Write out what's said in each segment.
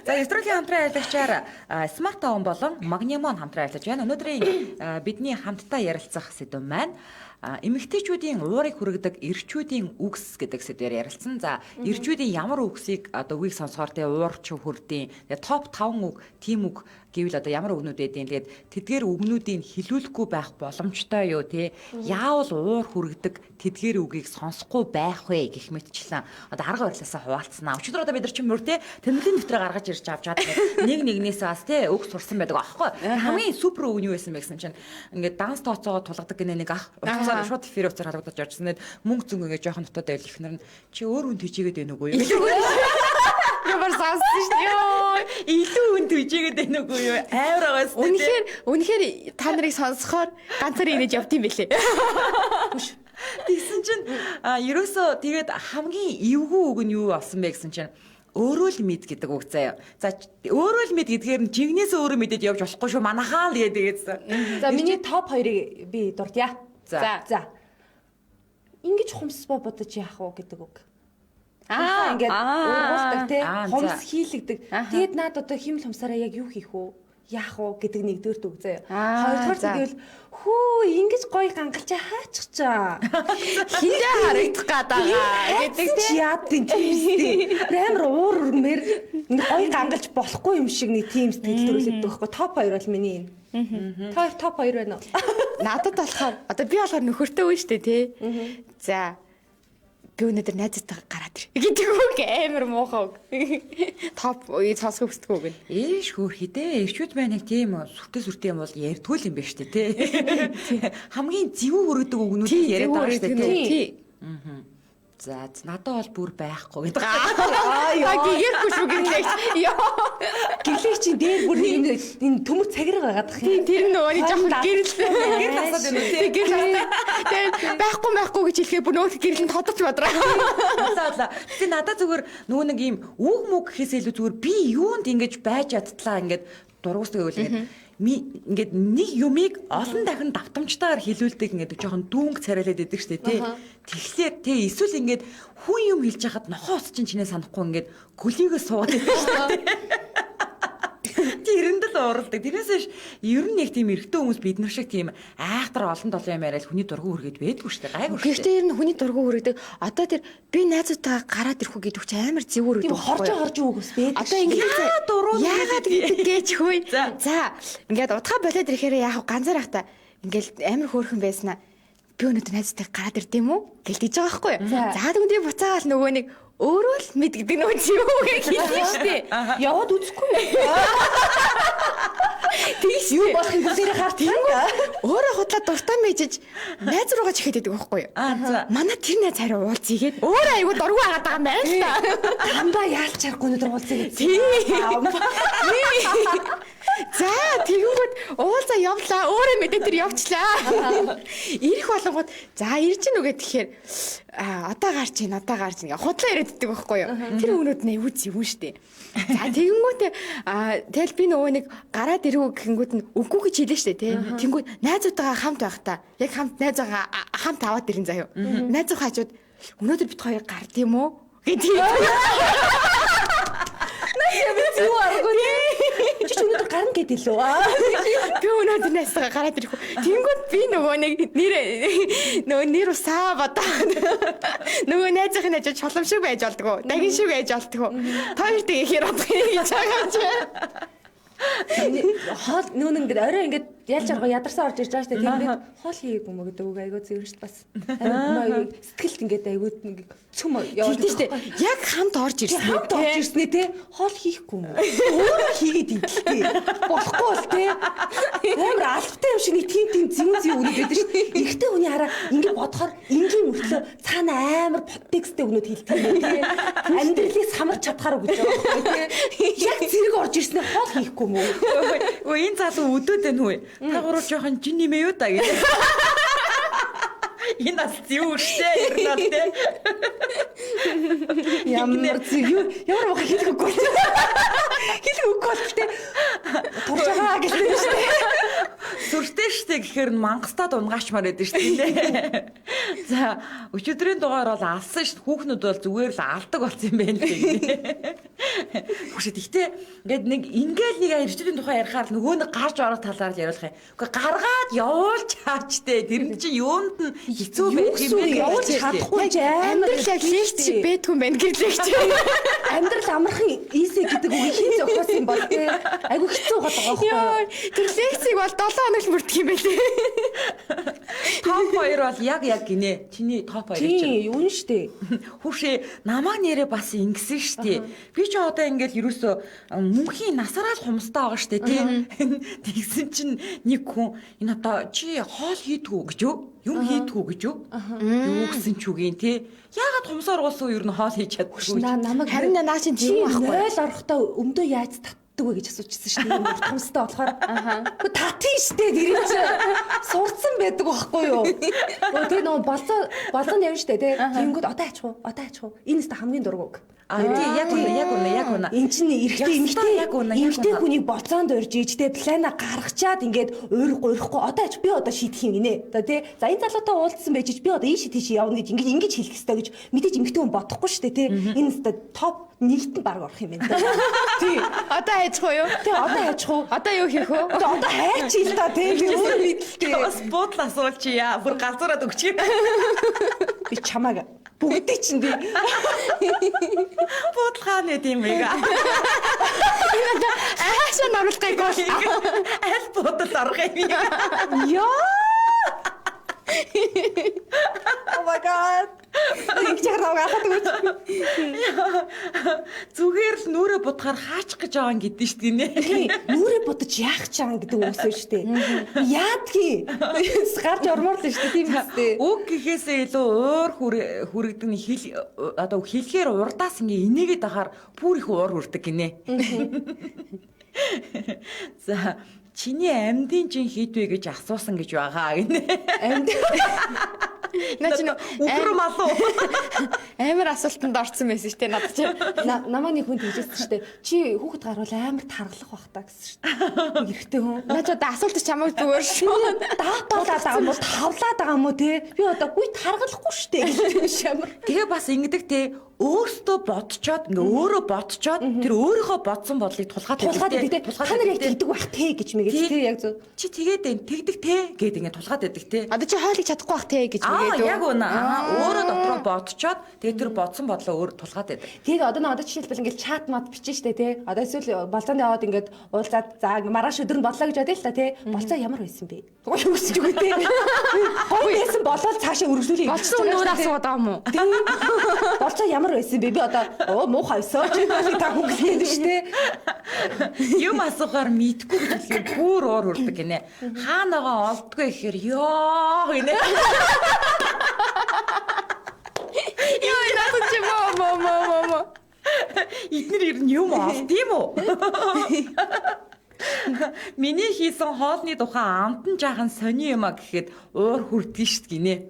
За Австралийн хамтран аялагчаар Smart Town болон Magnamon хамтран ажиллаж байна. Өнөөдрийн бидний хамтдаа ярилцах сэдв маань эмэгтэйчүүдийн уурыг хүргэдэг эрчүүдийн үгс гэдэг сэдвээр ярилцсан. За эрчүүдийн ямар үгсийг одоо үгийг сонсохоор те уурч хүрдیں۔ Тэгээ топ 5 үг, тийм үг гэвэл одоо ямар үгнүүд байдیں۔ Тэгээд тэдгээр үгнүүдийг хилүүлэхгүй байх боломжтой юу те? Яавал уур хүргэдэг тэдгээр үгийг сонсохгүй байх вэ гэх мэтчлэн одоо арга барилаасаа хуваалцсанаа. Өчигдөр одоо бид нар чинь мөр те тэмдэглэлийн дэвтрээ гаргаж ирж авч чад нэг нэгнээс бас те үг сурсан байдаг аахгүй. Хамгийн супер үг нь юу байсан бэ гэсэн чинь ингээд данс тооцоогоо тулгадаг гинэ нэг ах шууд эфир уцаар халагдаж орчихсон. Мөнгө зүнг ингээд жоохон дотоод байл ихнэр нь чи өөр хүн тийжээгээд байна уу юу? Ямар сонссон шүү дээ. Илүү хүн тийжээгээд байна уу юу? Амар байгаас дээ. Үнэхээр та нарыг сонсохоор ганцаар инээж явд юм бэлээ. Тэгсэн чинь ерөөсөө тэгээд хамгийн эвгүй үг нь юу болсон бэ гэсэн чинь өөрөө л мэд гэдэг үг заяа. За өөрөө л мэд гэдгээр нь жигнээс өөрөө мэдээд явж болохгүй шүү. Манахаа л тэгээд. За миний топ 2-ыг би дурдъя. За. Ингэж хумсбо бодож яах вэ гэдэг үг. Ингээд ургуулдаг тий. Хумс хийлэгдэг. Тэгээд наад одоо химэл хумсараа яг юу хийх вэ? Яах вэ гэдэг нэгдүгээр үг заяа. Хоёрдугаар зүгэл хөө ингэж гоё гангалж хаачих чаа. Хиндэ харагдах гадаа гэдэг чи яад тийм амар уур өргмээр гоё гангалж болохгүй юм шиг нэг тийм сэтгэл төрүүлээд байхгүй. Топ 2 бол миний энэ. Топ 2 байна уу? Надад болохоор одоо би болохоор нөхөртэй үн штэ тий. За би өнөөдөр найзтайгаа гараад ир гэдэг үг амар муухай үг. Топ сонсох хүсдэг үг нь. Ээш хөөрхидээ эрчүүд байна тийм сүртэй юм бол ярьдгүй юм байна штэ тий. Хамгийн зөв өргөдөг үгнүүд яриад байгаа штэ тий. За надад бол бүр байхгүй гэдэг. Гэгэрхгүй шүү гэрлээч. Гэрлээч чинь дээр бүр нэг энэ төмөр цагираг байгаад бах юм. Тэр нөгөөний жоохон гэрэл асаад байна үү? Тэгээд байхгүй гэж хэлэхээр бүр нөгөө гэрэл нь тодорч бодроо. Тэгээ надад зүгээр нөгөө нэг юм үг мүг гэхээс илүү зүгээр би юунд ингэж байж чадтлаа ингэж дургуусдаг байвал ингээд нэг юмыг олон дахин давтамжтайгаар хилүүлдэг ингээд жоохон дүүнг царайлаад идэг штэ тий. Тэгэхээр тий эсвэл ингээд хүн юм хэлж хахад нохоос чинь чинээ санахгүй ингээд гөлийгөө суугаад идэг штэ. Тэрэнд л уралдаг. Тэрнээс ер нь яг тийм эрэгтэй хүмүүс бид нар шиг тийм айхтар олон толон юм яриад хүний дургу хүргээд байдгүй штэ. Гайгүй штэ. Гэхдээ ер нь хүний дургу хүрээдэг. Одоо тэр би найзуудтайгаа гараад ирэх үү гэдэг чи амар зэвүүр гэдэг. Тийм хорж үг ус байдаг. Одоо ингээд яагаад гэдэг гэж хөөе. За ингээд удаа болоод ирэхээр яах вэ? Ганцаар ахта ингээд амар хөөрхөн байснаа. Би өнөөдөр найзтайгаа гараад ирдэм үү? Гэлдэж байгаа байхгүй юу? За тэгвэл буцаагаал нөгөө нэг өөрөө л мэд гэдэг нөгөө зэвүүр хэлсэн штэ. Яваад үзэхгүй. Тэгш юу болохыг бүгдээрээ харт. Өөрөө худлаа дуртай мэжж найз руугаа ч ихэд байдаг байхгүй юу? Манай тэр найз хараа уулзъя гээд өөрөө айгуу дургу агаад байгаа юм байна л та. Хамбаа яалч харахгүй өнөдөр уулзъя гэж. За тэгэнгүүт уулзаа явлаа. Өөрөө мэдээ тэр явчлаа. Ирэх болгоод за ирж гин үгээ тэгэхээр одоо гарч ийн худлаа яриад байдаг байхгүй юу? Тэр өгнүүд нь юу зүв штэ. За тэгэнгүүт тэгэл би нөгөө нэг гараад ирүү гэнгүүт нь үгүй гэж хэлээ штэ тий. Тэнгүүт найзуудтайгаа хамт байхдаа яг найзаагаа хамт аваад ирэн заяа. Найзуу хажууд өнөөдөр бит хоёр гард юм уу гэдэг. Юу аргагүй. Чи ч өнөөдөр гарна гэдэг лөө. Би өнөөдөр найзтайгаа гараад ирэх үү. Тэнгүүд би нөгөө нэр усаа бодоо. Нөгөө найзын хажууд чулам шиг байж болдгоо. Дагин шиг байж болдгоо. Хоёрт ихээр бодох юм гэж байгаа ч. Хоол нүүн ингээд орой ингээд ялж арга ядарсан орж ирж байгаа штэ. Тэгээд хоол хийгээгүй мө гэдэг үг айгуу зөв шүү бас. Амин сэтгэлд ингээд айгуу цөм яваад штэ. Яг хамт орж ирсэн те. Хоол хийхгүй мө. Өөрөө хийгээд идэлтэй. Болохгүй бол те. Амар алфтай юм шиг нэг тийм зүүн үнэ байдаг штэ. Ихтэй хүний хараа ингээд бодохоор энгийн мөртлөө цаана амар подтекстэй өгнөд хэлдэг юм те. Амьдралыг самарч чадхаар гэж байгаа байхгүй те. Яг зэрэг орж ирснээр хоол хийхгүй мө. Өө энэ залуу өдөөд байна уу? Та гурав жоохон жин нэмээ юу та гэж. Энэ бас юу штэ ернэл тэ. Ямар хэлэхгүй. Хэлэхгүй тэ. Туршаа гэлээ штэ. Сүртэй штэ гэхээр мангастад унгаачмаар байдаг штэ. За өчигдрийн дугаар бол алсан штэ. Хүүхнүүд бол зүгээр л алдаг болсон юм байна л. Хүчтэй гэхдээ ингээд нэг ингээл нэг эрчүүдийн тухай ярихаар нөгөө нэг гарч орох талаар л яриулах юм. Үгүй гаргаад явуулж хаачтэй. Тэр нь чинь юунд нь хэцүү байх юм бэ? Явуулж чадахгүй ч амар амьдрал яг лекц байтгүй юм байна гэрлэгч. Амьдрал амархан easy гэдэг үг хин зохиос юм бол тээ. Айгу хэцүү болго байхгүй юу? Тэр лекцийг бол 7 хоног л мөрдөх юм байлээ. Топ 2 бол яг гинэ. Чиний топ 2 чинь. Тийм, юу нь штэ. Хүүшээ намайг нэрээ бас ингэсэн штэ. Би ч одоо ингээл ерөөсө мөнхийн насараа л хумстай байгаа штэ тий. Тэгсэн чинь нэг хүн энэ одоо чи хоол хийдгүү гэж юу? Юм хийдгүү гэж юу? Юу гэсэн ч үгийн тий. Яагаад хумсаар уусан ер нь хоол хийж чаддгүй. Намайг Харин наа чинь тийм байхгүй. 0 орохдоо өмдөө яаж татдаг вэ гэж асуужсэн шүү дээ. Юм томстой болохоор. Хөө татъя штэ тэр юм чи сурцсан байдаг байхгүй юу? Тэгээ нөө болзон явна штэ тий. Тэнгүүд одоо аачих уу? Энэ өстө хамгийн дургуг. Тий яг үнэ. Энд чинь эрэгтэй эмэгтэй хүний болцоонд урьж ижтэй плана гаргачаад ингээд уйрахгүй одоо ач би одоо шийдэх юм гинэ. Одоо тий. За энэ залуутай уулзсан байж би одоо энэ шийд тийш явна гэж ингэж хэлэх хэрэгтэй гэж мэдээж эмэгтэй хүн бодохгүй шүү дээ тий. Энэ өстө топ нэгт баг орох юм байна. Тий. Одоо хайчих уу юу? Тий одоо хайчих уу? Одоо юу хийх вэ? Одоо хайчих л та тий. Би өөр мэдлээ. Бас буудлаа асуулчия. Бүр галзуураад өгч юм. Би чамааг бүгдээ чинь би буудлаа нэт юм эга. Аашаа нурлахыг бол Аль буудал орох юм. Яа. Oh my god. Их чараагаа хатгууч. Зүгээр л нүрэ будахаар хаачих гэж байгаа юм гэдэн шүү дээ нэ. Нүрэ будаж яах ч юм гэдэг үгсээ шүү дээ. Яадгий. Гарч ормоор л шүү дээ тийм үстэй. Үг гэхээсээ илүү уур хүрэгдэг нь одоо хэлэхээр урдаас ингээ инээгээд ахаар бүр их уур хүрдэг гинэ. За чиний амьдын чин хийдвэ гэж асуусан гэж байгаа гинэ. Амьд. наа чи үхэр малуу. Амар асуултанд орсон байсан шүү дээ надад чи. Намаа нэг хүн тэгжсэн шүү дээ. Чи хүүхэд гарвал амар таргалах бах та гэсэн шүү дээ. Эрэгтэй хүн. Наа чи одоо асуулт чамайг зүгээр шүү. Даатуулаад байгаа юм уу? Тавлаад байгаа юм уу те? Би одоо үе таргалахгүй шүү дээ гэж шамар. Тэгээ бас ингэдэг те өөртөө бодцоод ингээ өөрөө бодцоод тэр өөрийнхөө бодсон бодлыг тулгаад байдаг те. Та нар яг тэгдэг бах те гэж мэгээ те яг зөв. Чи тэгээд тэгдэг те гэд ингээ тулгаад байдаг те. Одоо чи хойлыг чадахгүй бах те гэж мэгээд. Яг үнэ. Өөрөө дотроо бодцоод тэгээд тэр бодсон бодлоо өөр тулгаад байдаг. Тэгээд одоо жишээлбэл ингээл чат мод бичэн штэ те. Одоо эсвэл болцоонд яваад ингээд уулзаад за маргааш өдөр нь боллоо гэж бодъё л та те. Болцоо ямар байсан бэ? Гоё өсч үгүй те. Гоё байсан болоод цаашаа үргэлжлүүлээ. Болцоо өөр асууад байгаа юм уу? Болцоо ямар байсан бэ? Би одоо муухай өсөө чи та хүүхдтэй штэ. Юм асуухаар мэдгүй гэж бүр уур хүрдэг гинэ. Хаанагаа олдгүй ихээр ёо гинэ. Яа надад чи моо. Эднэр ер нь юм олд юм уу? Миний хийсэн хоолны тухай амтан жаахан сони юм а гэхэд уур хүрдгий штт гинэ.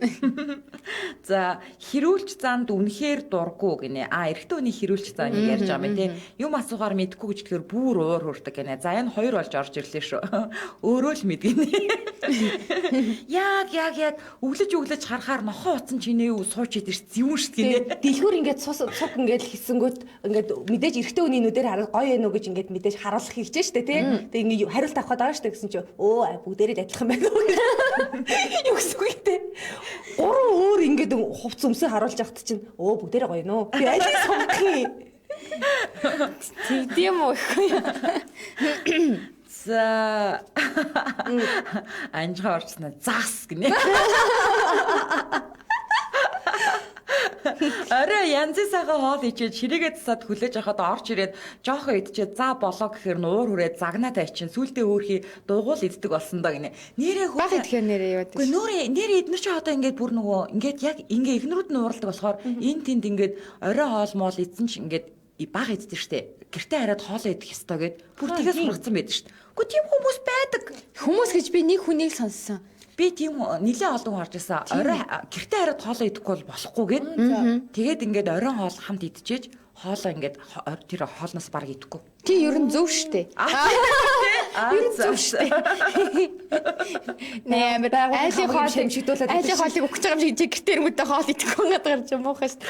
За хэрүүлж занд үнэхээр дурггүй гинэ. Эрэгтэй хүний хэрүүлж зан ярьж байгаа юм те. Юм асуухаар мэдгүй гэж тэгэхээр бүр уур хүрдэг гинэ. За энэ хоёр болж орж ирлээ шүү. Өөрөө л мэдгинэ. Яг өглөж харахаар нохоо утсан чинээ юу сууч идэж юм штт гинэ. Дэлгүүр ингээд цуг ингээд хийсэнгүүт ингээд мэдээж эрэгтэй хүний нүдээр хараад гоё ээ нөө гэж ингээд мэдээж харуулах хийж штэ те. Тэгээ ингээ хариулт авах байгаа штэ гэсэн чи бүгдээрээ адилхан байна уу юу гэсэн үг те. Гурван өөр ингээд хувц өмсөө харуулж явахт чинь бүгдээрээ гоё нөө. Би алийг сонгох юм. Тэгдэм үү ихгүй. За анжгаа орчсноо заас гинэ. Орой янзын сайхан хоол ичээд ширээгээ засаад хүлээж авахад орж ирээд жоохоо идчихээ за болоо гэхээр нуур хүрээд загнаа тайчин сүултээ өөрхий дугуул иддэг болсон доо гинэ. Нэрээ баг идэхээр нэрээ яваад. Үгүй нэрээ эднэр чи одоо ингээд бүр нөгөө ингээд яг ингээ ихнэрүүд нь ууралдаг болохоор энэ тэнд ингээд орой хоол моол идсэн чи ингээд баг иддэг штэ. Гэртээ хараад хоолоо идэх ёстой гэд бүр тэгээс сургацсан байдаг штэ. Үгүй тийм хүмүүс байдаг. Хүмүүс гэж би нэг хүнийг сонссон. Би тийм нэлээд олон хүн харж байсан. Орой гэртээ хараад хоолоо идэхгүй бол болохгүй гэд. Тэгээд ингээд оройн хоол хамт идчихээж хоолоо ингээд тэр хоолноос баг идэхгүй. Тий ер нь зөв штэ. Ер нь зөв штэ. Нэ амир айлын хоол шимшигдүүлээд айлын хоолыг өгч байгаа юм шиг гэртээ өрмөдөө хоол идэхгүй гадгаар юм уухаа штэ.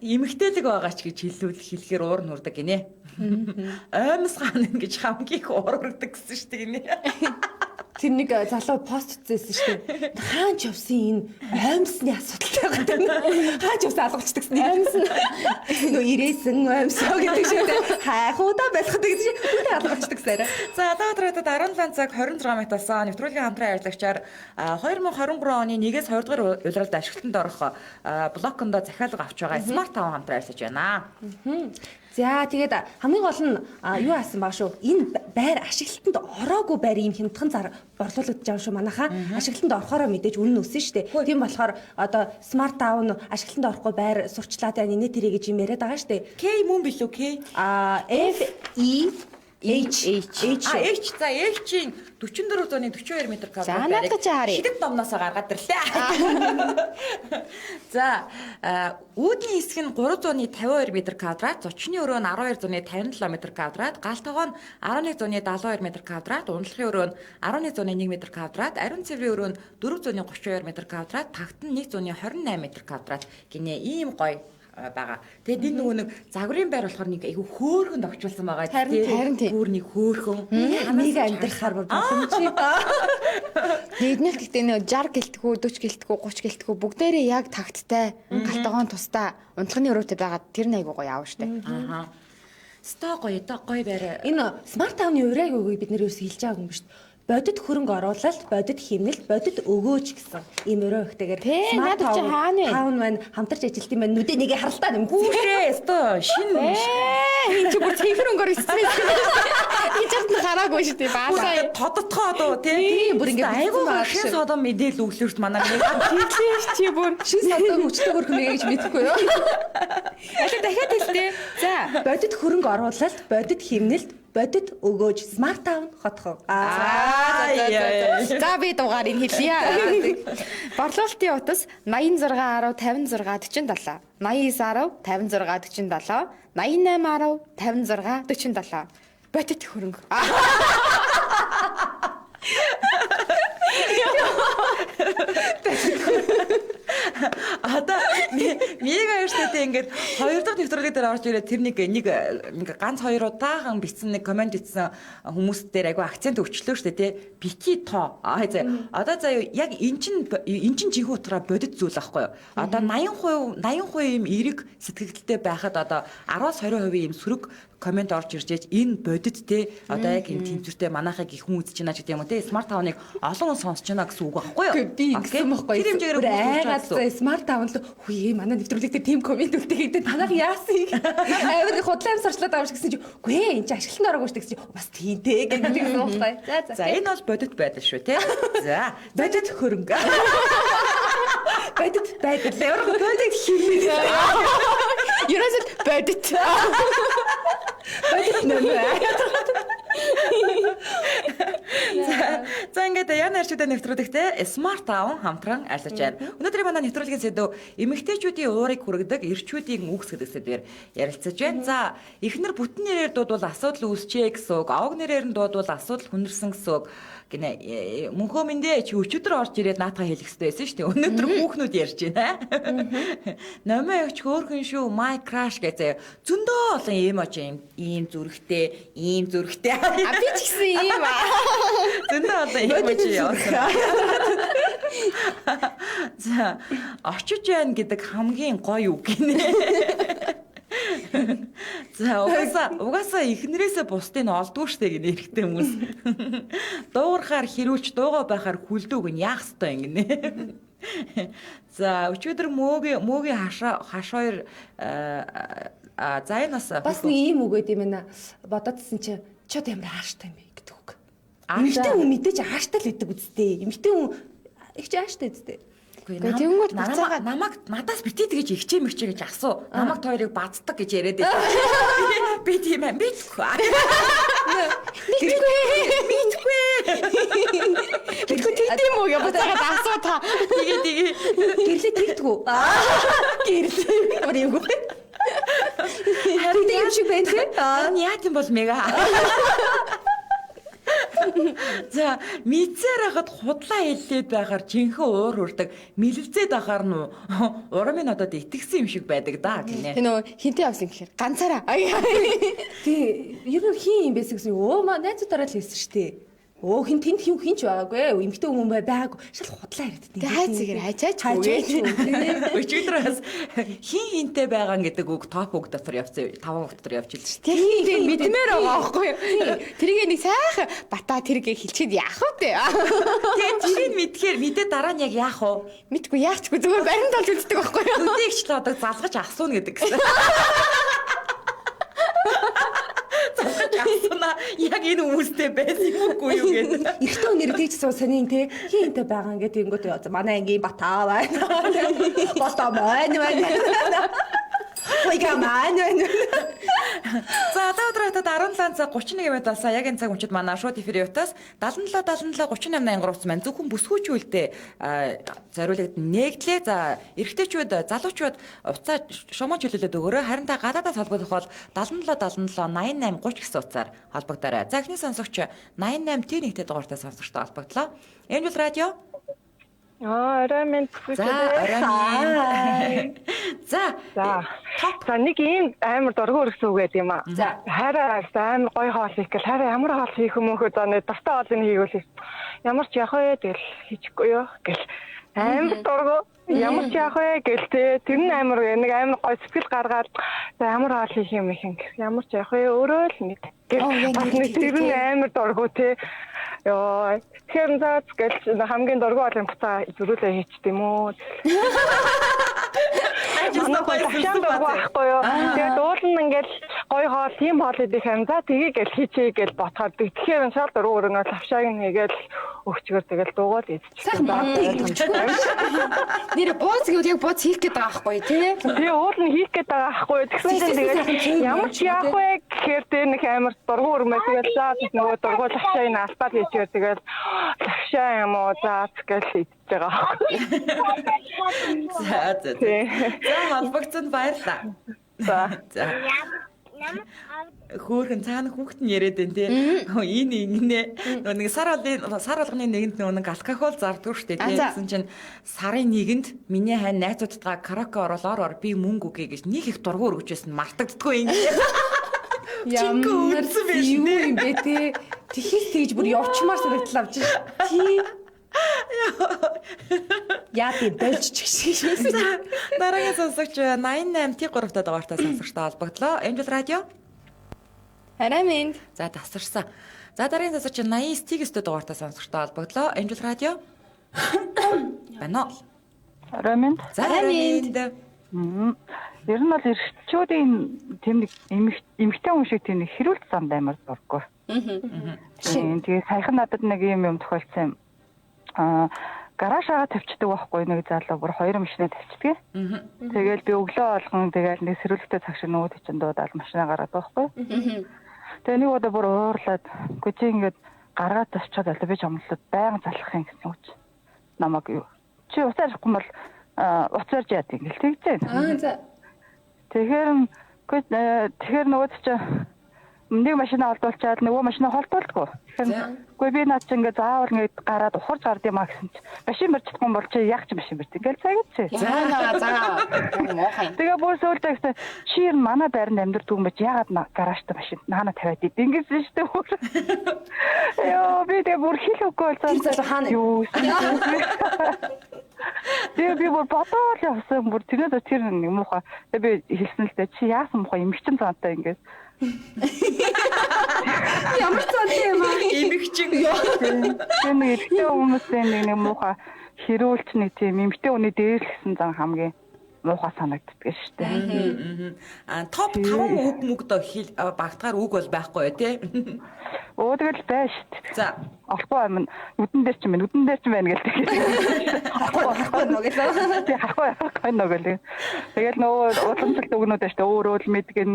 Эмэгтэйлэг байгаа ч гэж хэлэхээр уур нүрдэг гинэ. Аймс хаан ингэж хамгийн их уур үрдэг гэсэн шүү дээ гинэ. Тэр нэг залуу пост хийсэн шүү дээ. Хаач явсан энэ аймсны асуудалтай байгаа. Хаач явсан алгуулчдаг гэсэн аймс нь. Нөгөө ирээсэн аймсаа гэдэг шиг хайхуудаа байлгах гэдэг шиг үгүй алгуулчдаг гэсэн. За одоо 17 цаг 26 минут болсон. Нэвтрүүлгийн хамтран ажиллагчаар 2023 оны 1-ээс 2 дугаар улиралд ашиглалтанд орох блокондо захиалга авч байгаа Smart Town хамтран ажиллаж байна. За тэгээд хамгийн гол нь юу аасан баг шүү. Энэ байр ашиглалтанд ороогүй байр ийм хямдхан зар борлуулагдж байгаа шүү манайхаа. Ашиглалтанд орохороо мэдээж үнэн өссөн шүү дээ. Тийм болохоор одоо Smart Town ашиглалтанд орохгүй байр сурчлаад байна. Инээ тэрэ гэж юм яриад байгаа шүү дээ. К мөн билүү К? H за H-ийн 44.42 м². За надад чи харъя. Шидэт номноосоо гаргаад ирлээ. За үүдний хэсэг нь 352 м², зочны өрөө нь 1257 м², гал тогоо нь 1172 м², ундлахын өрөө нь 1101 м², ариун цэврийн өрөө нь 432 м², тагт нь 128 м² гинэ ийм гоё байгаа. Тэгээд энэ нөгөө нэг загварын байр болохоор нэг айгүй хөөхөнд огчулсан байгаа тийм. Гүүрний хөөхөн. Нэг амьдрахаар боломжтой. Эднийх гэхдээ нэг 60 гэлтгүү, 40 гэлтгүү, 30 гэлтгүү бүгдээрээ яг тагттай, галтгоон тустай, унтлагын өрөөтэй байгаа тэр нэг айгүй гоё аав штэ. Аа. Ста гоё байр. Энэ Smart Town-ы урайг өгөө бид нэр ерөөс хэлж байгаа юм ба шүү дээ. Бодит хөрөнгө оруулалт, бодит хэмнэлт, бодит өгөөж гэсэн ийм өрөө ихтэйгээр Smart Town маань хамтарч ажилт юм байна. Нүдэ нэгэ харалтаа юм. Гүүрээ ста шин. Энэ ч бүр цэвэр өнгөөр стресс. Би чад нь хараагүй шүү дээ. Баасаа тодотгоо одоо тийм. Бүр ингэ айгүй шин содом мэдээлэл өглөөрт манай нэг хэлээ чи бүр шин содом өчтөг өрх мэй гэж мэдэхгүй юу? Аль дахиад хэлтээ. За, бодит хөрөнгө оруулалт, бодит хэмнэлт, бодит өгөөж Smart Town хотхоо. За би дугаарыг хэлье. Борлуулалтын утас 86105647, 89105647, 88105647. Бодит хөрөнгө. Одоо мега ярьжтэй ингээд хоёр дахь нэвтрүүлэг дээр орж ирээд тэр нэг ганц хоёр удаахан бичсэн нэг комент итсэн хүмүүс дээр айгу акцент өгчлөө штэ тий. Бики тоо. Одоо заяа яг эн чин жинхэнэ утгаараа бодит зүйл аахгүй юу. Одоо 80% юм эерэг сэтгэгдэлтэй байхад одоо 10-20% юм сөрөг комент орж ирж энэ бодит те одоо яг энэ тэмцвэртэй манайхыг их хүн үзэж байна ч гэдэг юм уу те Smart Town-ыг олон хүн сонсож байна гэсэн үг байхгүй юу? Би ингэсэн байхгүй. Тэр хэмжээгээр айгаад Smart Town л хүйе манай нэвтрүүлэг дээр тийм комент үлдээ гэдэг танах яасан авир худлаа сурчлаад авч гэсэн чи үгүй ээ энэ ашиглалтанд ороогүй шүү гэсэн чи бас тийм те гэдэг юм байхгүй. За энэ бол бодит байдал шүү те. За бодит хөрөнгө. Бодит байдал. Бодит хэмнэлт. Ерөөсөө бодит. Бодит нэмээ. За ингээд яна арчуудаа нэвтрүүлэгтэй Smart Town хамтран ажиллаж байна. Өнөөдрийн манай нэвтрүүлгийн сэдв эмэгтэйчүүдийн уурыг хүргэдэг эрчүүдийн үгс гэдэг сэдвээр ярилцаж байна. За эхнэр бүтэн нэрээр дуудвал асуудал үүсчээ гэсэн үг, овг нэрээр нь дуудвал асуудал хүнэрсэн гэсэн үг гинэ. Мөнхөө минь чи өчигдөр орж ирээд наатаа хэлэх хэрэгтэй байсан шүү дээ. Өнөөдөр хүүхнүүд ярьж байна. Номоо явч хөөхөн шүү, my crush гэдэг зөндөө олон юм аж ийм зүрхтэй. Би ч гэсэн ийм аа. Зөндөө олон юм аж явсан. За очиж байна гэдэг хамгийн гоё үг гинэ. За угаасаа эхнэрээсээ бусдыг олдгүй штэ гинэ эрэгтэй хүмүүс. Дуугархаар хэрүүлж дуугаа байхаар хүлдүүг нь яах ёстой юм гинэ. За өчигдөр мөөгийн хаш хоёр за энэ бас нэг ийм үг байт юм байна. Бодоодсэн чи чод ямар ааштай юм бэ гэдэг үг. Эмэгтэй хүн мэдээж ааштай л гэдэг үстэй. Эмэгтэй хүн их ч ааштай үстэй. Тэнгүүд намайг надаас битээ гэж ихчээ мэгчээ гэж асуу. Намайг хоёрыг бацдаг гэж яриад байсан. Би тийм юм битгүй. Тэгвэл тийм үү яа бодоод асуу та. Тэгээ гэрлээ тэгдэггүй. Гэрлээ. Ямар юм бэ? юм шиг байна тий. Энэ яа тийм бол мега. За мэдсээр хахад худлаа хэллээд байхаар жинхэнэ уур хүрдэг мэлэлцээд байхаар нь урмын одод итгэсэн юм шиг байдаг да гинэ. Тэ нөө хинтээ явсан гэхээр ганцаараа. Тий. Ер нь хин юм байсан гэсэн. Найзуудаараа л хэлсэн шүү дээ. Хин тэнд хинч байгаагүй. Эмэгтэй хүмүүс байгаагүй. Шал худлаа яриад Тэ хайцгаар хайчаач үгүй. Өчигдрөөс хинтэй байгаа гэдэг үг топ үг дотор явцсан 5 үг дотор явж илсэн шүү. Тийм мэдмээр байгаа байхгүй юу? Тэрийг нэг сайхан бата тэргээ хэлчихэд яах вэ? Тэгээд тэрийг мэдхээр мэдээ дараа нь яг яах вэ? Мэдгүй яachгүй зүгээр баримт олж үздэг байхгүй юу? Үдэгч л одоо залгаж асууна гэдэг гэсэн. Асууна яг энэ хүмүүстэй байсан үгүй юу гэдэг. Ихтэй нэр дийчсэн санийн те хинтэй байгаа ингээд ингүүт манай ангийн батаа байна. Бата байна. За одоо өдрөтөд 17 цаг 31 минут болсоо яг энэ цаг хүнчид манай шууд эфир явтаас 77 38 83 маань зөвхөн бүсгүүчүүлдэ зориулагдсан нэгдлээ. За эрэгтэйчүүд залуучууд уцаа шомооч хөлөлөд өгөөрэй. Харин та гадаадаас холбогдох бол 77 88 30 гэсэн утсаар холбогдоорой. За эхний сонсогч 88 Т1-тэй дугаартай сонсогчтой холбогдлоо. Энэ бол радио орой минь За орой. За нэг ийм амар дургуй өргсөн үг гэдэг юм аа. Хараа амар гоё хоол хийх гэл хараа ямар хоол хийх юм өөхөө заа дуртай хоолыг хийгүүл ямар ч яах вэ гэл хийчихгүй юу гэл амар дургуй ямар ч яах вэ гэл тэр нь амар нэг амар гоё сэтгэл гаргаад ямар хоол хийх юм их ямар ч яах вэ өөрөө л нэг гэл бас нэг тэр нь амар дургуй те ёо тэгэхээр заац гэл хамгийн дургуй хоолын буцаа зөрүүлээ хийчихдээ юм уу. Тэгээд уул нь ингээл гоё хоол, тийм хоол идэх юм. За тгий гэл хийчихье гэл ботхоор. Тэгэхээр шал дургуй өрнө лавшааг нэгээл өгчгөр тэгэл дуугаал идчихсэн. Нэр бууз гэвэл яг бууз хийх гээд байгаа байхгүй тий? Тэгээ уул нь хийх гээд байгаа байхгүй. Тэгсэн тэгээд ямар ч яах вэ гэхээр тэр нэг амар дургуй өрмөө тэгэл заа нөгөө дургуй лавшааг нь албаад хийчихээ тэгэл лавшаа юм уу заа гэл идчихэж байгаа. За холбогцсон баярлаа. За. Хөөхөн цаана хүүхэд нь яриад байна те. Энэ нэг сар болгоны нэгэнд нэг алкогол зардгүй штэ те. Гэсэн чинь сарын нэгэнд миний хань найзуудтайгаа караоке оролоор би мөнгө үгүй гэж нэг их дургуй өргөж байсан мартагддаггүй ингэ. Ямар юм бэ те. Тэхээс тэгж бүр явчмаар санагдлаа авчих. Тий. Яа би болж чигшээ. Дараагийн сонсогч 88 Т3 дугаартай сонсогчтой холбогдлоо. Энэ бол радио Арай минь. За тасарсан. За дараагийн сонсогч 89 Т9 дугаартай сонсогчтой холбогдлоо. Энэ бол радио Бано. Арай минь. За арай минь. Ер нь бол эрхчүүдийн тийм нэг эмэгтэй хүн шиг тийм нэг хэрүүлт зам амар зурггүй. Тэгээ саяхан надад нэг юм тохиолдсон юм. Гараашаа тавьчихдаг байхгүй нэг залуу бүр 2 машинаа тавьчихдаг. Тэгэл би өглөө болгон тэгэл нэг сэрүүлэгтэй цаг шиг нөгөө чинь дуудаад машинаа гаргаад байхгүй. Тэгээ нэг удаа бүр уурлаад гүчи ингээд гаргаад тавьчихад аль би чамлаад байнга залах юм гэсэн үг. Намаг юу. Чи уцаарахгүй бол уцаарж яад ингээл тэгж байна. За. Тэгэхээр нөгөө чинь нэг машинаа олдуулчаад нөгөө машинаа холдуулдаггүй. Тэгэхээр би наад чинь ингээд заавал ингээд гараад ухарж гард юм а гэсэн чинь машин барьж чадахгүй бол чи яг ч машин барьт ингээд цагаач. Тэгээ бүр сөүлдээ гэсэн чи ер нь манай байранд амьдрдаг юм байж ягаад гараажтай машин наана тавиад ид ингээд шүү дээ бүр. Йоо би тэгээ бүр хэл үгүй болсон хаана юу. Тэгээ би бүр бодоол явсан бүр тэрнээс тэр нэг муухай. Тэгээ би хэлсэн л дээ чи яасан муухай эмгчин цаантай ингээд Ямар цаантай юм аа? Эмэгчин. Тэр нэг эрэгтэй хүмүүсийн нэг муухай хэрүүлч нэг тийм эмэгтэй хүний дээрлсэн зан хамгийн муухай санагддаг шүү дээ. Топ 5 үг мөгдөө багтгаар үг бол байхгүй тий. Тэгэл байж шүү дээ. За. Олохгүй юм. Нүдэн дээр ч юм байна гэлтэй. Харахгүй нөгөө. Тэгэл нөгөө уламжлалт өгнүүд шүү дээ. Өөрөө л мэдгэн.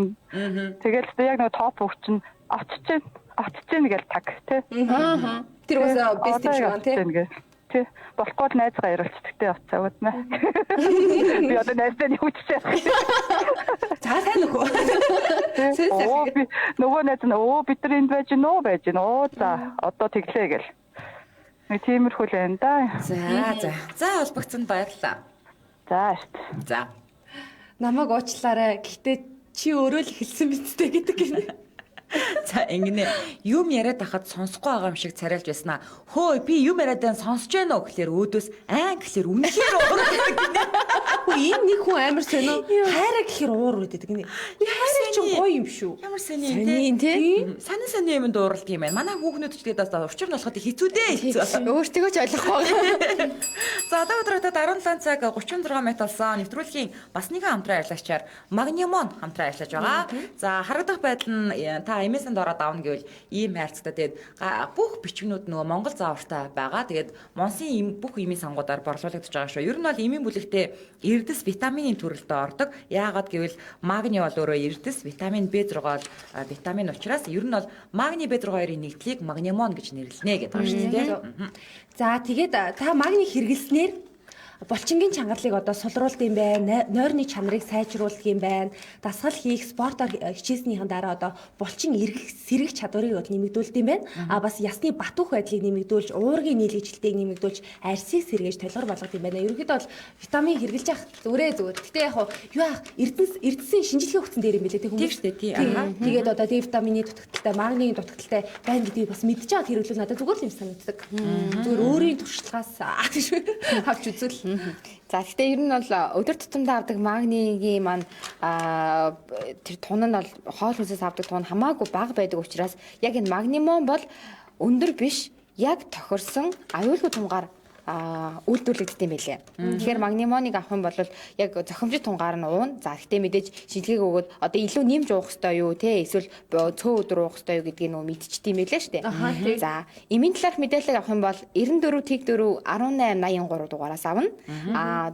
Тэгэл яг нөгөө топ үг чинь очиж гэл таг тий. Тэр бас бест юм шиг байна тий. Тий. Болохгүй л найзгаа яриулцдагтэй явцаа үзнэ. Би одоо найзтай хүчтэй. За сайн нөхөө. Нөгөө найз нь бид нар энд байж гэнэ оо за одоо тэглээ гэл. Тиймэрхүү л энэ да. За холбогдсонд баярлалаа. За шүү. За. Намайг уучлаарай. Гэхдээ чи өөрөө л эхэлсэн бидтэй гэдэг гинэ. За ингэнэ юм яриад хахад сонсохгүй байгаа юм шиг царайлж байснаа. Хөөе би юм яриад байна сонсож байна уу гэхлээр өөдөөс гэхлээр үнэхээр уурдаг гинэ. Хөө энэ нэг хүн амар сонио. Хайраа гэхэр уур үдэдэг гинэ. Хайраа ч гоё юм шүү. Ямар сони тий. Саний юм дууралт юм байна. Манай хүүхнүүд ч тэгээд учир нь болоход хэцүү дээ. Өөртөө ч ойлгохгүй. За одоо өдрөдөд 17 цаг 36 минут болсон. Нэвтрүүлгийн бас нэгэн хамтран ажиллагчаар Магнемон хамтран ажиллаж байгаа. За харагдах байдал нь та эмээсэнд ороод авна гэвэл ийм хайрцагтай тэгээд бүх бичгнүүд нөгөө Монгол заавартай байгаа. Тэгээд Монсын бүх эмийн сангуудаар борлуулагдаж байгаа шүү. Ер нь бол эмийн бүлэгтээ эрдэс витамины төрөлтөд ордог. Яагаад гэвэл магний бол өөрөө эрдэс, витамин B6 бол витамин учраас ер нь бол магний B6-ийн нэгдлийг Магнемон гэж нэрлэнэ гэдэг байна шүү дээ. За тэгээд та магний хэрэглэснээр булчингийн чангалыг одоо сулруулдаг юм байна. Нойрны чанарыг сайжруулдаг юм байна. Дасгал хийх, спортоор хичээснийхэн дараа одоо булчин сэргэх чадварыг нэмэгдүүлдэг юм байна. Бас ясны батуух байдлыг нэмэгдүүлж, уургийн нийлэгчлэлтийг нэмэгдүүлж, арьсыг сэргээж толгор болгох юм байна. Ерөнхийдөө бол витамин хэрэглэж явах зүгээр. Гэтэ яг юу яах эрдэнэсийн шинжилгээ өгсөн дээр юм билээ тийм шүү дээ тий. Тэгээд одоо D витамины дутагдaltaй, магнийн дутагдaltaй байна гэдгийг бас мэдж байгаа хэрэглүүл надад зүгээр л юм санагддаг. Зүгээр өөрийн туршлагаас авч үзвэл. За гэхдээ ер нь бол өдөр тутамдаа авдаг магнигийн маань тэр тун нь бол хоол хүнсээс авдаг тун хамаагүй бага байдаг учраас яг энэ Магнемон бол өндөр биш, яг тохирсон аюулгүй тунгаар үйлдвэрлэгддэг юм байлээ. Тэгэхээр Магнемоныг авах юм бол яг зохимжит тунгаар нь уун. За гэхдээ мэдээж шинжилгээг өгөөд одоо илүү нэмж уух хэрэгтэй юу те эсвэл цөө өдөр уух хэрэгтэй юу гэдгийг нөө мэдчихдэг юм байлээ шүү дээ. За эмийн талаарх мэдээлэл авах юм бол 94 тэг 4 1883 дугаараас авна.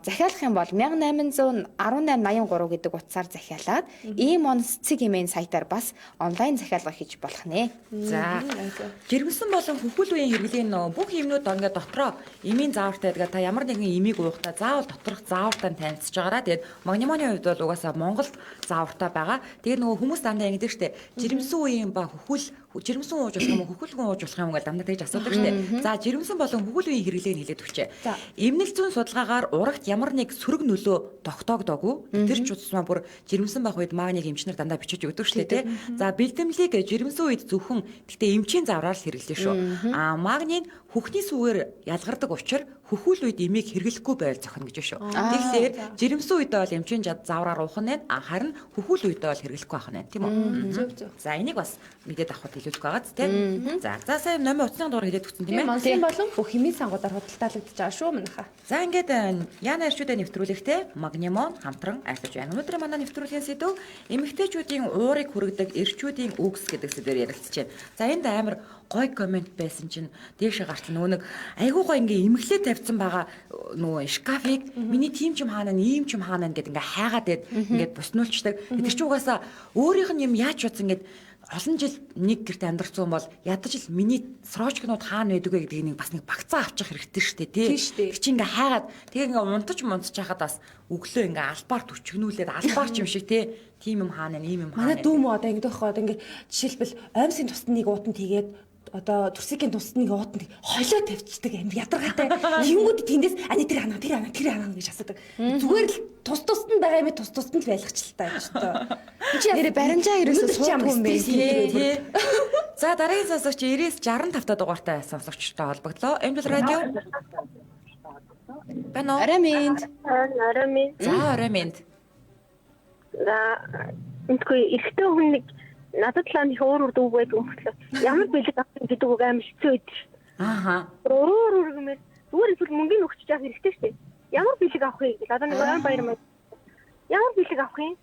Захиалах юм бол 1800 1883 гэдэг утсаар захиалаад e-monster хэмээн сайтаар бас онлайн захиалга хийж болох нэ. За жирэмсэн болон хөхүүл үеийн хэрэглэлийн бүх юмнууд ингээд дотроо эмийн заавартай гэдэг та ямар нэгэн эмийг уухта заавал доторх заавартай танилцж байгаараа тэгээд Магнемоны хувьд бол угаасаа Монголд заавартай байгаа. Тэгээд нөгөө хүмүүс дандаа ингэдэг штэ жирэмсэн үеийн ба хөхүүл жирэмсэн ууж болох юм уу хөхүүлгэн ууж болох юм уу гэж дандаа тэгж асуудаг штэ. За жирэмсэн болон хөхүүл үеийн хэрэглээг хэлээд өгчээ. Эмнэлэг зүйн судалгаагаар урагт ямар нэг сөрөг нөлөө тогтоогдоогүй. Тэр ч утсмаа бүр жирэмсэн байх үед магниг эмчнэр дандаа бичиж өгдөг штэ тий. За бэлтгэлийг жирэмсэн үед зөвхөн гэхдээ эмчийн завраар л хэрэглэдэг шүү. Магниг хөхний сүгээр ялгардаг учраас хөхүүл үед эмийг хэрэглэхгүй байл зохино гэж шүү. Тэгэхээр жирэмсэн үед бол эмчийн завраар уух нь харин хөхүүл үед бол хэрэглэхгүй байх нь тийм үү? За энийг бас мэдээд авахд хэлүүлэх байгаа зү тийм. За сая номын утасны дугаар хэлээд өгсөн тийм ээ. Монсын болон бүх эмийн сангуудаар худалдаалагдаж байгаа шүү манайха. За ингээд яна ирчүүдэд нэвтрүүлэхтэй Магнемон хамтран ажиллаж байна. Өнөөдөр манай нэвтрүүлгийн сэдв эмэгтэйчүүдийн уурыг хүргэдэг эрчүүдийн үгс гэдэг сэдвээр ярилцж байна. За энд амар гой комент байсан чинь дээшээ гарч нөгөө нэг айгуу гой ингээ эмхлээ тавьсан байгаа нөгөө шкафыг миний тим ч юм хаана ийм ч юм хаана гэдэг ингээ хайгаад ингээд буснуулчдаг. Тэр чинь угаасаа өөрийнх нь юм яаж бодсон ингээд олон жил нэг гэрт амьдарсан бол ядаж л миний сроочкнууд хаана байдаг вэ гэдгийг бас нэг багцаа авчих хэрэгтэй шүү дээ тий. Чи ингээ хайгаад тэгээ ингээ унтаж хахад бас өглөө ингээ албаар төчгнүүлээд албаар ч юм шиг тий. Тим юм хаана ийм юм хаана. Манай дүү мө одоо ингээ тоххоод ингээ жишээлбэл оймсын тусдныг уутан тэгээд одоо төрсөгийн тусдныг уутан холио тавьчихдаг юм ядаргаатай. Тэнгүүд тэндээс тэр ханаа гэж асуудаг. Зүгээр л тус нь байгаа юм тус нь л байлгачлалтай юм шүү дээ. Чи нэрэ баримжаа ерөөсөө суудгүй юм бэ. За дараагийн сонсогч 90-65 дугаартай сонсогчтой холбогдлоо. Эмдэл радио. Бано. Араминд. За араминд. За энэгүй ихтэй хүн нэг надад л их өөр дүүг байдаг юм болоо. Ямар бэлэг авах гэдэг үг амар хэцүү байдаг шүү. Өөр гэмээр зүгээр эсвэл мөнгөний өгч яах хэрэгтэй шүү. Ямар бэлэг авах вэ гэдэг. Одоо нэг ойн баяр маа. Ямар бэлэг авах юм?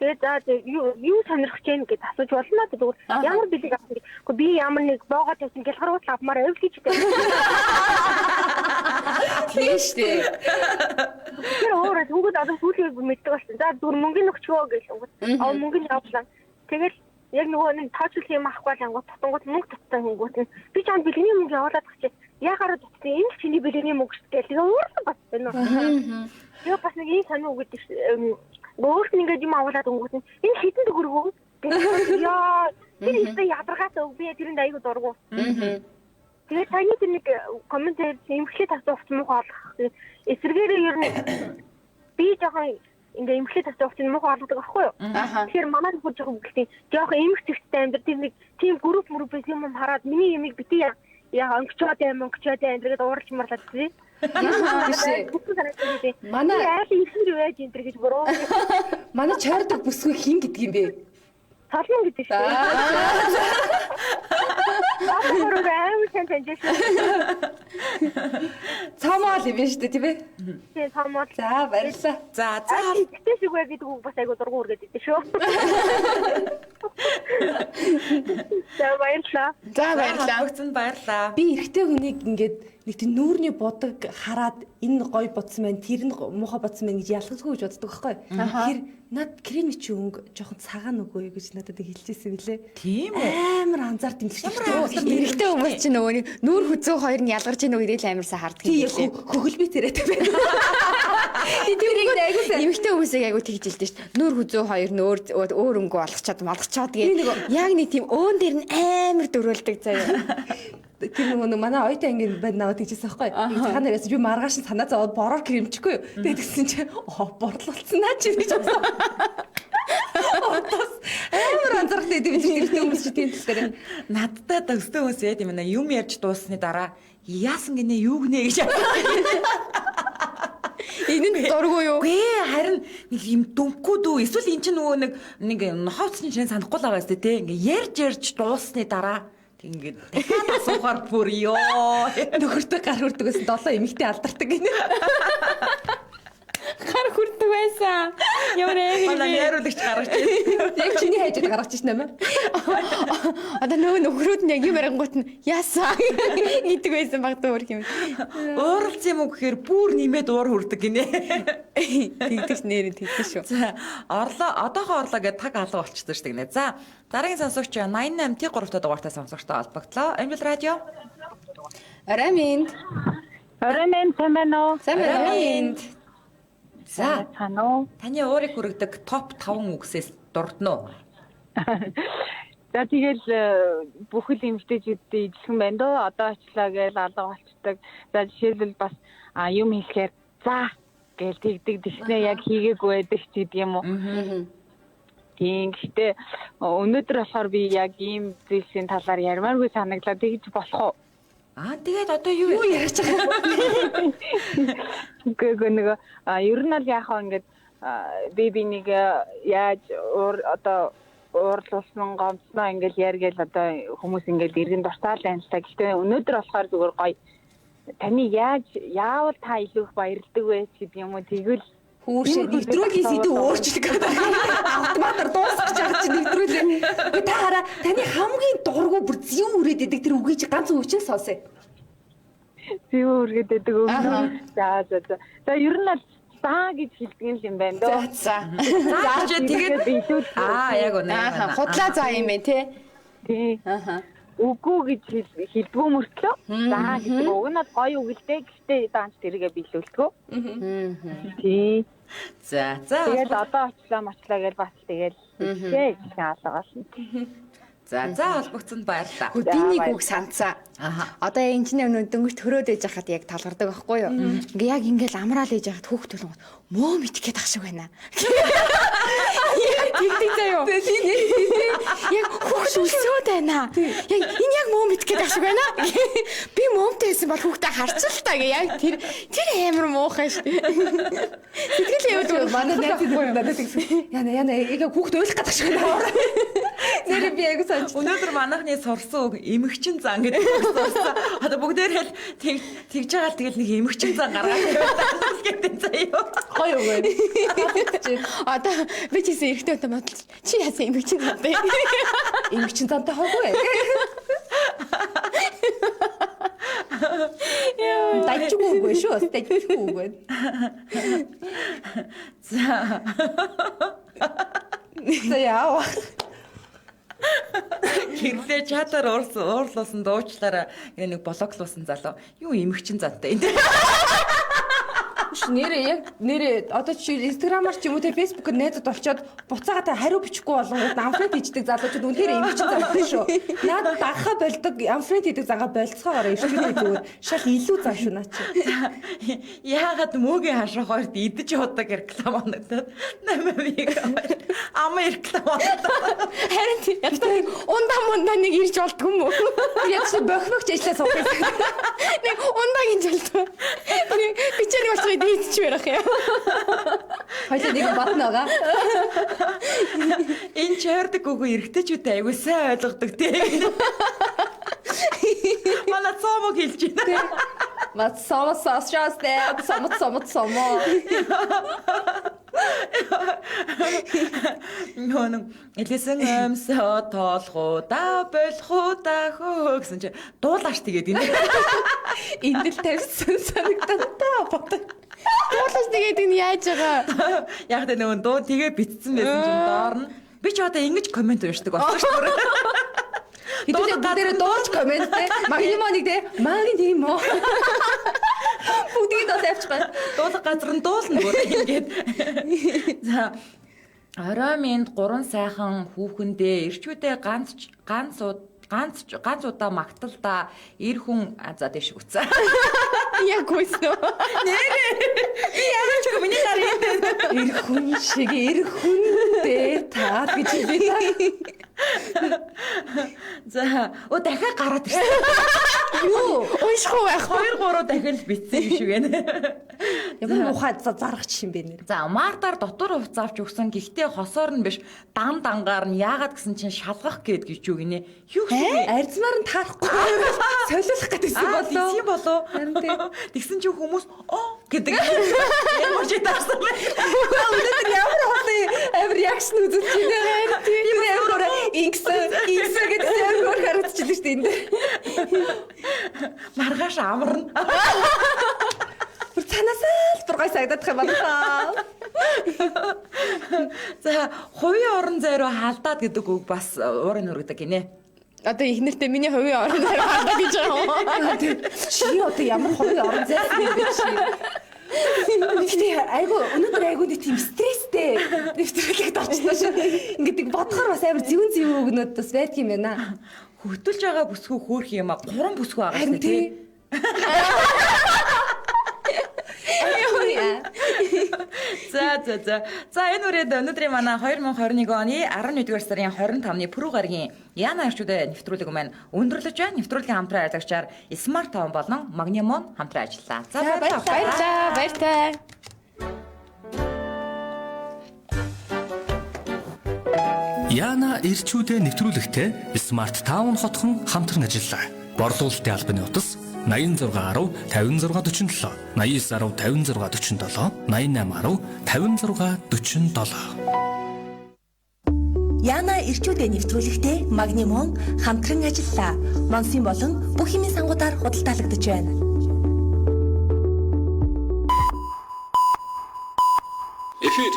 Тэгээд за юу сонирхож гэнэ гэж асууж болно гэдэг. Ямар бэлэг авах вэ? Гэхдээ би ямар нэг боогоо тавьсан гэлгаргуут авмаар авил гэж дээ. Тийм шүү. Тэр өөрөө түүгээд одоо сүүлийг мэддэг болсон. За зүгээр мөнгөний өгчгөө гэж. Мөнгөний авлаа. Тэгэл яг нөгөө нэг тооцоолох юм авахгүй л ангууд татангууд мөнгө татсан хөнгүүт нь би чамд бэлгэний мөнгө явуулаад авчих. Яхаараа татсан энэ чиний бэлгэний мөнгө шүү дээ. Тэгээ өөрөө бас байна уу. Тэгээ бас нэг ийм санаа өгöd өөрт нь ингээд юм авуулаад өнгөт нь энэ хитэн төгрөгөө. Яа, тэр ихтэй ядаргаасаа би тэрэнд аягүй дургу. Тэгээд таны тэр нэг комментээр имхлээ тавцуугч муухай олох. Эсвэргээрээ ер нь би жоохон ингээ имхлээ тавцуугч муухай олдог байхгүй юу? Тэгэхээр манай нөхөр жоохон бүгдээ жоохон имх зэгттэй амьд тэр нэг тийм группээс юм хараад миний ямиг бити яа өнгөчөөд амиргээд ууралж марлаад тий. Манай айл ихэр байж энэ гэж буруу. Манай чойрдог бүсгүй хин гэдэг юм бэ? Талман гэдэг шүү. Ахмаар аим тэнтэжсэн. Цаамаал юм биш үү тийм ээ? Тийм цаамаал. За баярлалаа. За ихтэй шигвэ гэдэг үг бас айгу дургуур гэдэг шүү. За баярлалаа. Бүгцэн баярлалаа. Би эрэгтэй хүнийг ингээд нэг тийм нүүрний будаг хараад энэ гой бодсон байна, тэр нь муухай бодсон байна гэж ялгахгүй гэж боддог байхгүй. Тэгэхээр над креми чи өнгө жоохон цагаан үгүй гэж надад хэлчихсэн билээ. Тийм үү? Амар анзаард юм л шүү. Эрэгтэй хүмүүс чинь нөгөө нэг нүүр хүзөө хоёр нь ялгарч ийн үгээрээ л амарсаа харддаг юм билээ. Хөхөлбий царайтай байна. Тэрийг айгуу эмэгтэй хүмүүсийг айгуу тэгж хэлдэг шүү дээ. Нүүр хүзөө хоёр нь өөр өнгө олгочоод тэгээд яг нэг тийм өөн дээр нь амар дөрөөлдөг заяа. Тэр нөгөө манай оюутан ангийн банд наваад тэгжсэн байхгүй. Цагаан нараас би маргааш нь санаа зовоод бороор кремчихгүй юу. Тэгээд тэгсэн чинь борлуулсан наа чи гэж бодсон. Амар анзаархтай тийм эрэгтэй хүмүүс чи тийм тэгэхээр надтай өстэй хүмүүс яа гэм юм ярьж дуусны дараа яасан гинэ юу гинэ гэж. Энэ нь дургүй юу? Гүй харин нэг юм дүнхгүй дүү. Эсвэл эн чинь нөгөө нэг нохоцны чинь санахгүй л байгаа сте тий. Ингээ ярьж дуусны дараа ингээд дахиад асуухаар бүр ёо. нөхөртөө гар хүрдэгээс 7 эмэгтэй алдардаг гинэ. Гар хүрдэг байсан. Ямар Манай яруулагч гаргаж ирсэн. Яг чиний хайжад гаргаж ирсэн юм аа. Одоо нөгөө нөхрүүд нь яг юм ярангуут нь яасан гэдэг байсан баг дүүр юм. Ууралц юм уу гэхээр бүр нэмээд уур хүрдэг гинэ. Тэгдэж нэрээ тэгдэж шүү. За одоохоо орлоо гэдэг таг алга болчихсон шүү дээ. За дараагийн сонсогч 88 T3 дугаартай сонсогчтой холбогдлоо. Амбил радио. Араминд. сайн байна уу? Сайн байна. За Танаа. таны уурыг хүргэдэг топ 5 үгсээс дурдна уу? За тэгэл бүхэл эмэгтэйчүүдтэй ижилхэн байна дөө. Одоо очлаа гэж алга болчдаг. За жишээлбэл бас юм хийхээр за гэж тэгдэг тэгснэ яг хийгээгүй байдаг ч гэдэг юм уу. Тийм гэхдээ өнөөдөр болохоор би яг ийм зүйлсийн талаар ярмааргүй санагдлаа тэгж болох уу? Тэгээд одоо юу ярьж байгаа? Үгүй нэг ер нь л яхаа ингээд би нэг яаж одоо уурлуулсан гомцноо ингээд яргээл одоо хүмүүс ингээд иргэн дуртаал байна л та. Гэхдээ өнөөдөр болохоор зүгээр гоё таны яавал та илүү их баярлдаг вэ гэдэг юм уу тэгвэл Хүүшээ нэвтрүүлгийн сэдв өөрчлөх гэдэг. Автоматар дуусгах гэж байгаа чинь нэвтрүүлээ. Гэхдээ та хараа таны хамгийн дургу бүр зэв үрээд идэг тэр үгийг чи ганц үгчээ сонсъё. зэв үргээд идэг үг. За ер нь л заа гэж хэлдэг юм байна дөө. За. За тэгээд биелүүл. яг үнэ. Худлаа заа юм бэ тий. Тий. Үгүй гэж хэлдгүү мөртлөө. За гэдэг үг нь гоё үг л дээ. Гэхдээ даанч тэргээ биелүүлдэг. Тий. За. Тэгээд одоо очлаа гэж бас тэгээд хэлээ хаалгаас. За холбогцонд баярлалаа. Би нэг үг санацаа. Одоо инженер дөнгөж төрөөд ээж хахад яг талгардаг байхгүй юу? Ингээ яг ингээл амраал ээж хахад хүүхд төлөнгөд мөө мэдгээд ах шиг байна. Тэгдэг заяо. Яг хүүхд үлсөөд байна. Яг энэ яг мөө мэдгээд ах шиг байна. Би мөөмтэйсэн бол хүүхдээ харцал та гэ яг тэр амар муухай шүү. Сэтгэл яваад Манай найз надад тэгсэн. Яна яг хүүхд ойлгох гэдэг шиг байна. Нэр би яг санаж. Өнөөдөр манайхны сурсан үг эмэгчин зан гэдэг үг сурсан. Одоо бүгдээр л тэгж байгаа л тэгэл нэг эмэгчин зан гаргаад яваад гэдэг заяа. Гоё үг байна. Одоо би чийсэн эрэхтэй өтө бодлоо. Чи яасан эмэгчин зантай? Эмэгчин зантай хоогүй. Дайчгүй шүү. Дайчгүй. За яа. Гэрлээ чатаар уурлуулсан дуучлаараа нэг блоклуулсан залуу юу эмэгчин зантай энэ. нэрээ яг нэрээ одоо чи Instagram-аар ч юм уу те Facebook-ээр найзууд олцоод буцаагаа та хариу бичихгүй болгонгууд амфрент хийдэг залуучууд үнэхээр эмгчин залуу шүү. Наад дагахаа болдог амфрент хийдэг загаа болцоогоор ирчүүдээ зүгээр шал илүү зам шүү наа чи. Яагаад мөөгийн хашаа хоёрт идэж явдаг реклам оногдоод 8 ама реклам оногдоод Харин яг ундаа нэг ирж болдгүй юм уу? Яг чи бохногч ажиллаа суух гэсэн. Нэг ундагийн жалт. Би ч нэг болчих дийдч байх юм. Хоёул нэг батнаага. энэ чойрдаг үгүй эргэжтэй айгуу сайн ойлгодог тийм. Манай цомог хэлж байна. Мат самосаасчаастэй самоо. Нөө элэсэн өмсөө тоолхоо да болохоо да хөө гэсэн чи дуулаач тэгээд энэ. Эндэл тавьсан санагдана та бод. Дуулаас тэгээд энэ яаж байгаа? Яг тэ нөгөө дуу тэгээ битсэн байсан чинь доор нь би ч одоо ингэж комент уншдаг болсон шүү дээ. Хэдүүлээ бүгдээрээ дуулж комменттэй. Магнимоныг те магийн тийм үү? Бүгдийг доо тавьчихсан. Дуулах газар нь дуулна бүр ингэж. За орой минь 3 сайхан хүүхэндээ ирчүүдээ ганц удаа магтал да эр хүн за дэш үцээ. Яг үснэ. Яаж ч миний нарийн Эр хүн шиг эр хүндээ та гэж хэлээ. За дахиад гараад ирсэн. Юу? Уншихгүй байх. 2-3 дахиад битсэн юм шиг байна. Ямар мухай заргач юм бэ нэр. За Мартаар дотор хувц авч өгсөн. Гэхдээ хосоор нь биш дангаар нь яагаад гэсэн чинь шалгах гээд гэж юу гинэ. Юу гэсэн Арзмаар нь таарахгүй. Солиулах гэдэгсэн болоо. Тийм болоо. Тэгсэн чинь хүмүүс гэдэг ямар ч таасан бэ. Өнөөдөр ямар хоолой реакшн үзүүлж байна. Тийм амар X гэдэг амар харагдчихлээ шүү дээ энд. Маргааш амарна. Бүр цанаасаа л 6 сагдах юм байна. За хувийн орон зай руу халдаад гэдэг үг бас уурын хүргэдэг гинэ. Одоо их нэртэй миний хувийн орон зай хаалгаа гэж байгаа юм. Чи одоо ямар хувийн орон зай юм бэ чи? Гэхдээ өнөөдөр айгүй нэг тийм стресстэй нэвтрүүлэгт орчихсон шүү. Ингээд бодохоор бас амар зүүн өгнөд бас байдаг юм байна. Хөтөлж байгаа бүсгүй хөөх юм а 3 бүсгүй байгаа шүү дээ. За энэ үрээд өнөөдрийн манай 2021 оны 11-р сарын 25-ны Пүрэв гарагийн Яна ирчүүдээ нэвтрүүлэг маань өндөрлөж байна. Нэвтрүүлгийн хамтран ажиллагчаар Smart Town болон Magnemon хамтран ажиллаа. За баярлалаа. Яна ирчүүдээ нэвтрүүлэгтээ Smart Town хотхон хамтран ажиллаа. Борлуулалтын албаны утас 86 10 56 47 89 10 56 47 88 10 56 47. Яна ирчүүдээ нэвтрүүлэгтээ Магнимон хамтран ажиллаа. Монсын болон бүх хэмжээ сангуудаар худалдаалагдаж байна. Эфир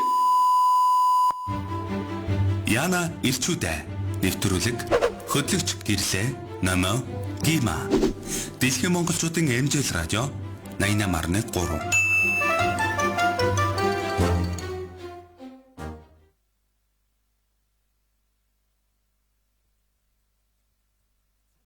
Яна ирчүүдээ нэвтрүүлэг хөтлөгч гэрлээ Номо Гима Дэлхийн монголчуудын MJL радио 88.3